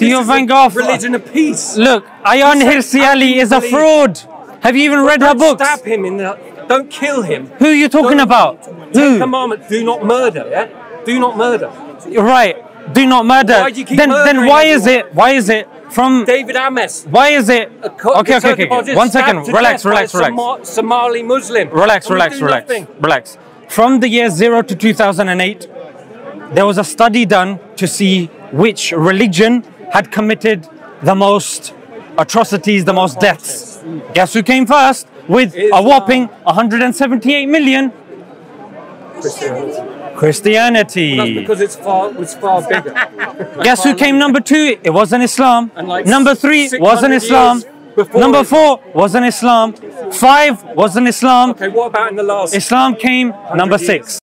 Theo Van Gogh. Religion of peace. Look, Ayaan Hirsi Ali is a fraud. Have you even read her books? Stab him in the... Don't kill him. Who are you talking about? Ten Commandments, do not murder, yeah? Do not murder. Right, do not murder. Why do you keep then why everyone? is it from... David Ames. Why is it... Okay. 1 second. Relax. Somali Muslim. Relax. From the year 0 to 2008, there was a study done to see which religion had committed the most atrocities, the most deaths. Guess who came first? With a whopping 178 million? Christianity. Well, that's because it's far bigger. Guess who came number 2? It wasn't Islam. Like number 3 wasn't Islam. Number 4 wasn't Islam. 5 wasn't Islam. Okay, what about in the last? Islam came number 6.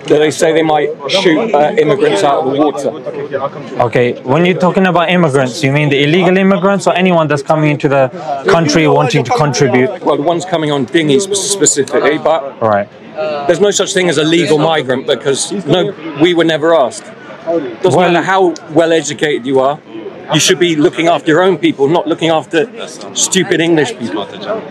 They say they might shoot immigrants out of the water. Okay, when you're talking about immigrants, you mean the illegal immigrants or anyone that's coming into the country wanting to contribute? Well, the ones coming on dinghies specifically, but Right. there's no such thing as a legal migrant because we were never asked. Doesn't matter how well educated you are, you should be looking after your own people, not looking after stupid English people.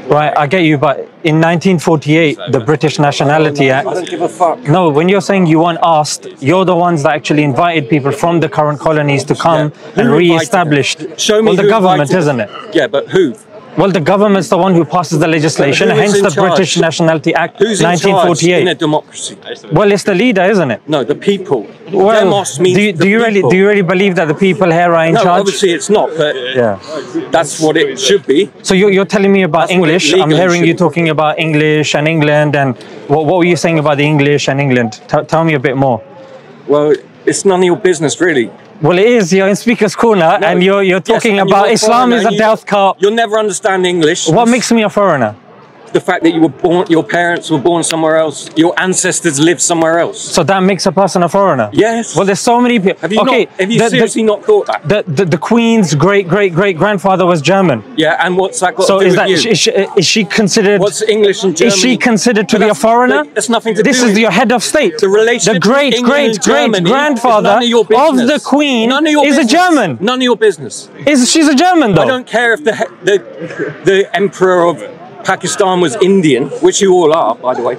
Right, I get you, but in 1948, the British Nationality Act... I don't give a fuck. No, when you're saying you weren't asked, you're the ones that actually invited people from the current colonies to come and re-established. Show me well, the who government, invited isn't it? Yeah, but who? Well, the government's the one who passes the legislation, hence the British Nationality Act, Who's 1948. in a democracy? Well, it's the leader, isn't it? No, the people. Well, Demos means do you really believe that the people here are in no, charge? obviously it's not, but Yeah. that's what it should be. So you're telling me about That's what it English. I'm legally hearing you should be. talking about English and England, and what were you saying about the English and England? Tell me a bit more. Well, it's none of your business, really. Well, it is. You're in Speaker's Corner, and you're talking and about you're a Islam is a foreigner, death cult. You'll never understand English. What makes me a foreigner? The fact that you were born, your parents were born somewhere else, your ancestors lived somewhere else. So that makes a person a foreigner? Yes. Well, there's so many people. Have you seriously not thought that? The Queen's great-great-great-grandfather was German. Yeah, and what's that got So to do is with that you? is she considered? What's English and Germany? Is she considered to But be a foreigner? That's nothing to do This with is your head of state. the relationship The between England and Germany great-great-grandfather is none of your of business. the Queen None of your is a business. German. None of your business. She's a German though. I don't care if the emperor of Pakistan was Indian, which you all are, by the way.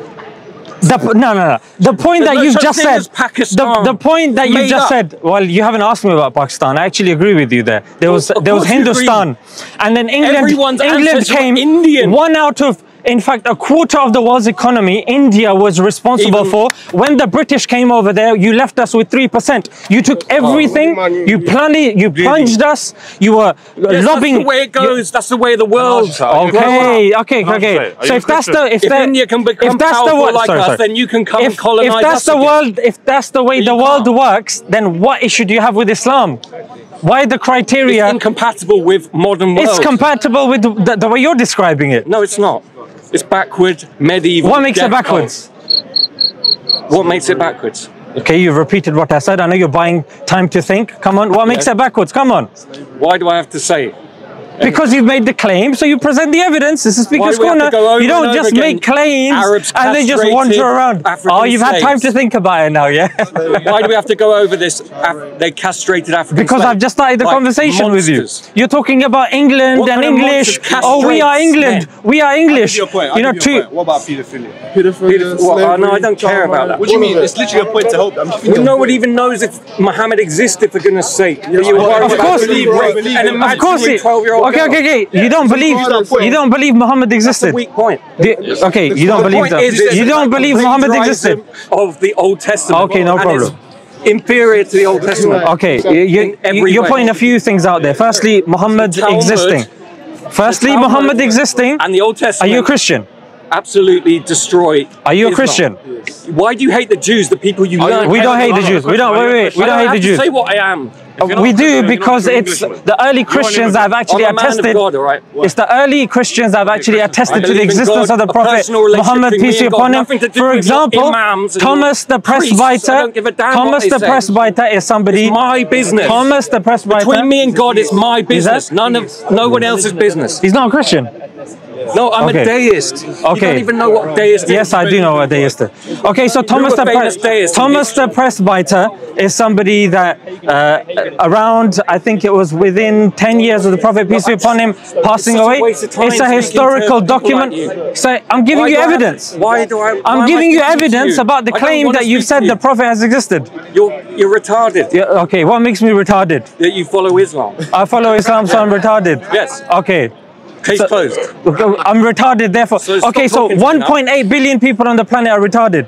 No. The point that no you've such just thing said. as Pakistan. The point that you Made just up. said. Well, you haven't asked me about Pakistan. I actually agree with you there. There was Of course you Hindustan, and then Everyone's England ancestors were came Indian. 1 out of. In fact, a quarter of the world's economy, India was responsible for. When the British came over there, you left us with 3%. You took everything. You plunged us. You were lobbing. That's the way it goes. That's the way of the world. Okay. So if India can become powerful like us, then you can come and colonize us again. If that's the way the world works, then what issue do you have with Islam? Why the criteria? It's incompatible with modern world. It's compatible with the way you're describing it. No, it's not. It's backward, medieval. What makes it backwards? What makes it backwards? Okay, you've repeated what I said. I know you're buying time to think. Come on, what makes it backwards? Come on. Why do I have to say it? Because you've made the claim, so you present the evidence. This is Speaker's Corner. You don't just make claims and then just wander around. Oh, you've had time to think about it now, yeah? Why do we have to go over this? They castrated African Because slaves? I've just started the Like conversation with you. monsters. You're talking about England What and kind of English. monsters Oh, we are castrate England. men? We are English. Your point. You know, What about paedophilia? No, I don't care about that. What do you mean? It's literally a point to help them. Well, no one even knows if Muhammad existed, for goodness sake. Of course, of course it. 12-year-old Okay. You don't believe Muhammad existed. Weak point. Okay, you don't believe that. You don't believe Muhammad existed. Of the Old Testament. Okay, no and problem. it's inferior to the Old Testament. Okay, In every you're way. putting a few things out there. Firstly, Muhammad Talmud existing. Firstly, The Talmud Muhammad existing. and the Old Are Testament you a Christian? absolutely destroy. Are you a Islam. Christian? Why do you hate the Jews, the people you learn? We don't hate the Jews. We don't. Wait. We I don't hate have the to Jews. say what I am. We do because it's the early Christians that have actually I'm a man of attested. God, all right? It's the early Christians that have actually attested to the believe in existence God, of the a Prophet personal relationship Muhammad, between peace me be and upon God, him. nothing to do For with your example, imams and Thomas the priests. I Presbyter. don't give a damn Thomas what they the say. Presbyter is somebody. It's my business. Thomas the Presbyter. Between me and God, it's my business. No one else's business. He's not a Christian. No, I'm Okay. a deist. You Okay. don't even know what deist is. Yes, I do know what deist is. Okay, so Thomas a famous deist in Thomas the Presbyter is somebody that around, I think it was within 10 years of the Prophet, peace be upon him, passing such a away. waste of time It's a speaking historical to people document. like you. So I'm giving you evidence. Why do I? I'm giving you evidence about the I don't claim wanna that you've speak to said the Prophet has existed. You're retarded. Yeah, okay, what makes me retarded? That you follow Islam. I follow Islam, so I'm retarded. Yes. Okay. Case closed. I'm retarded, therefore. So stop Okay, so talking to me now. 1.8 billion people on the planet are retarded.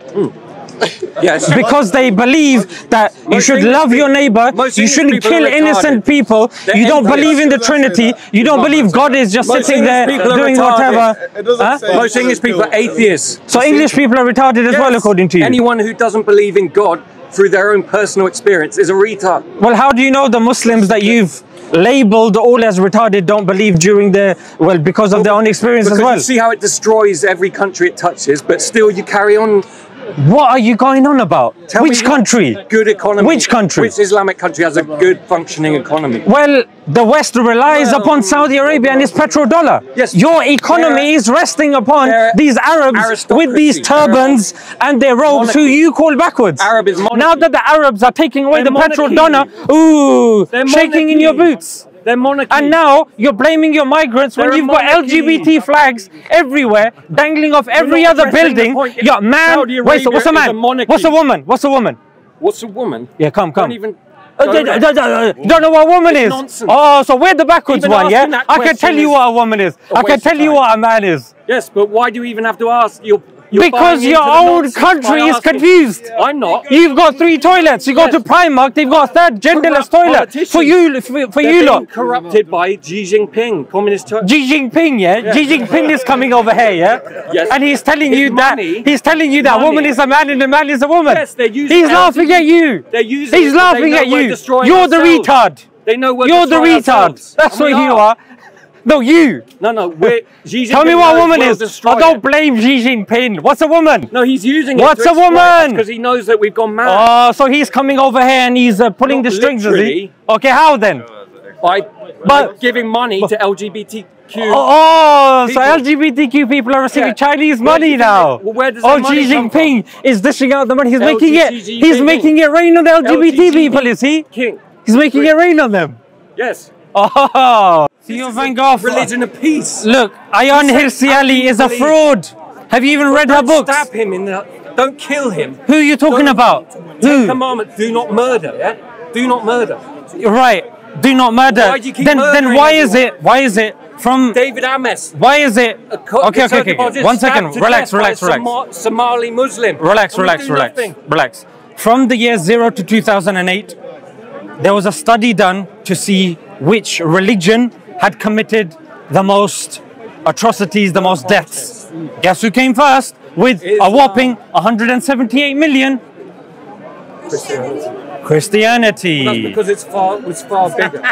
Yes. Because they believe that you Most should English love your people- neighbor, most you English shouldn't people kill are innocent retarded. people, They're you don't envious. believe in the Trinity, you don't believe God is just Most sitting English there people are doing retarded. whatever. It doesn't Huh? say- Most English people are atheists. So English people are retarded as well, Yes. according to you. Anyone who doesn't believe in God through their own personal experience is a retard. Well, how do you know the Muslims that you've labeled all as retarded don't believe during their, well, because of their own experience Because as well? you see how it destroys every country it touches, but still you carry on. What are you going on about? Tell Which me what country? Good economy. Which country? Which Islamic country has a good functioning economy? Well, the West relies upon Saudi Arabia and its petrodollar. Yes. Your economy is resting upon they're these Arabs with these aristocracy. turbans and their robes who Monarchy. you call backwards. Arab is monarchy. Now that the Arabs are taking away They're the monarchy. petrodollar, ooh, They're shaking in your monarchy. boots. They're monarchy. And now you're blaming your migrants when They're a you've got monarchy. LGBT flags everywhere, dangling off every not other addressing the building. point. You're man. Saudi Wait, so what's a Arabia is man? a monarchy. What's a woman? What's a woman? What's a woman? Yeah, come. Don't even. Don't know what a woman is. nonsense. Oh, so we're the backwards Even one, yeah? asking that I can tell question you is what a woman is. a I can waste tell of you time. what a man is. Yes, but why do you even have to ask? You're Because buying your into the own nonsense country by is asking. confused. I'm not. You've got 3 toilets. You go Yes. to Primark, they've got a third genderless Corrupt toilet. politicians. For They're you being lot. corrupted by Xi Jinping, communist China. Xi Jinping, yeah? Xi Jinping is coming over here, yeah? Yes. And he's telling His you money- that he's telling you that money- woman is a man and a man is a woman. Yes, they're using He's laughing LGBT at you. They're using He's it 'cause they laughing know at we're you. destroying You're the ourselves. retard. They know we're You're the destroying retard. ourselves. That's And what we you are. No, you. No, we're Xi Jinping. Tell me what a knows woman we'll is. destroy Oh, don't it. blame Xi Jinping. What's a woman? No, he's using it. What's a woman? Because he knows that we've gone mad. Oh, so he's coming over here and he's pulling Not the strings, is he? literally. Okay, how then? By But- giving money to LGBTQ. Oh, so people. LGBTQ people are receiving Yeah. Chinese Where money do you now. think- well, where does Oh, that money Xi come Jinping is dishing out the money. He's making it. LGBTQ. He's making it rain on the LGBT people, is he? King. He's making it rain on them. Yes. Oh, Theo Van Gogh. Religion of peace. Look, Ayaan Hirsi Ali is a believe- fraud. Have you even read her Don't books? stab him in the. Don't kill him. Who are you talking Don't- about? Ten Who? Commandments: do not murder. Yeah. Do not murder. You're right. Do not murder. Why do you keep then murdering why is everyone? it? Why is it from? David Ames. Why is it? Okay. Conservative One stabbed second. to Relax. death by a Relax. Somali Muslim. Relax. And we Relax. do Relax. nothing. Relax. From the year 0 to 2008, there was a study done to see which religion had committed the most atrocities, the most deaths. Guess who came first with a whopping 178 million? Christianity. That's because it was far bigger.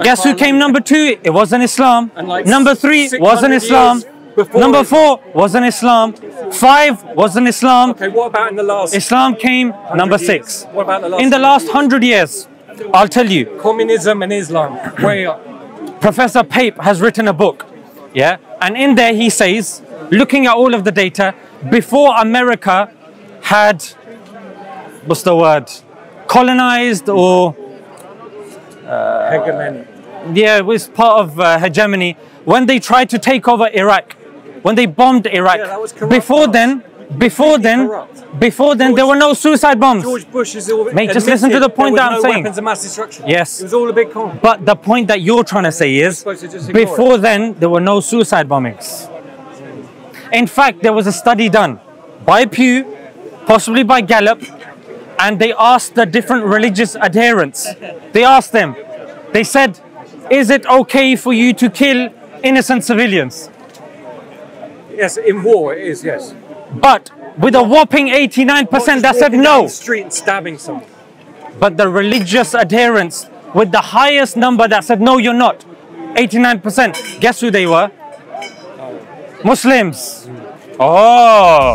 Guess who came number 2? It wasn't Islam. And like Number 3 wasn't 600 Islam. years before Number Islam. 4 wasn't Islam. 5 wasn't Islam. Okay, what about in the last? Islam came number years? 6. What about the last In the 100 last years? 100 years, I'll tell you, Communism and Islam, way up. Professor Pape has written a book, yeah, and in there he says, looking at all of the data, before America had, what's the word, colonized or, Hegemony. yeah, it was part of hegemony, when they tried to take over Iraq, when they bombed Iraq, Yeah, that was corrupt. before then, there were no suicide bombs. George Bush is all. Mate, just listen to the point that I'm saying. Weapons of mass destruction. Yes. It was all a big con. But the point that you're trying to say is, supposed to just ignore before then, there were no suicide bombings. In fact, there was a study done by Pew, possibly by Gallup, and they asked the different religious adherents. They asked them, they said, is it okay for you to kill innocent civilians. Yes, in war it is, yes. But with a whopping 89% that said no. Street and stabbing someone. But the religious adherents with the highest number that said no, you're not. 89%. Guess who they were? Muslims. Oh.